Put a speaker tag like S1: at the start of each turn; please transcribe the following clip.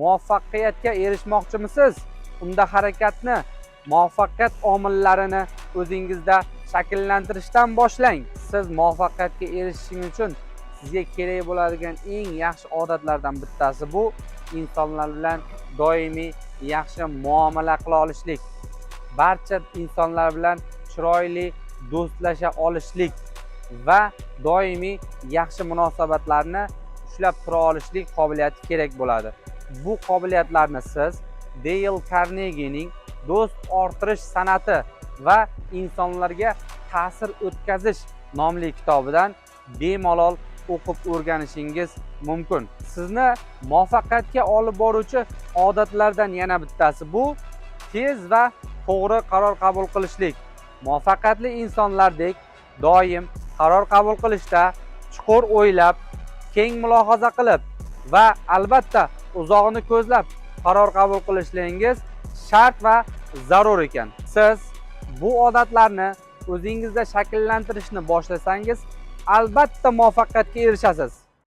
S1: Muvaffaqiyatga erishmoqchimisiz? Unda harakatni muvaffaqiyat omillarini o'zingizda shakllantirishdan boshlang. Siz muvaffaqiyatga erishishingiz uchun sizga kerak bo'ladigan eng yaxshi odatlardan bittasi bu insonlar bilan doimiy yaxshi muomala qila olishlik. Barcha insonlar bilan chiroyli do'stlasha olishlik va doimiy yaxshi munosabatlarni ushlab tura olishlik qobiliyati kerak bo'ladi. Bu qobiliyatlarni siz Dale Carnegie'ning Do'st orttirish san'ati va insonlarga ta'sir o'tkazish nomli kitobidan bemalol o'qib o'rganishingiz mumkin. Sizni muvaffaqiyatga olib boruvchi odatlardan yana bittasi bu tez va to'g'ri qaror qabul qilishlik. Muvaffaqiyatli insonlardek doim qaror qabul qilishda chuqur o'ylab, keng mulohaza qilib va albatta uzoqni ko'zlab qaror qabul qilishingiz shart va zarur ekan. Siz bu odatlarni o'zingizda shakllantirishni boshlasangiz, albatta muvaffaqiyatga erishasiz.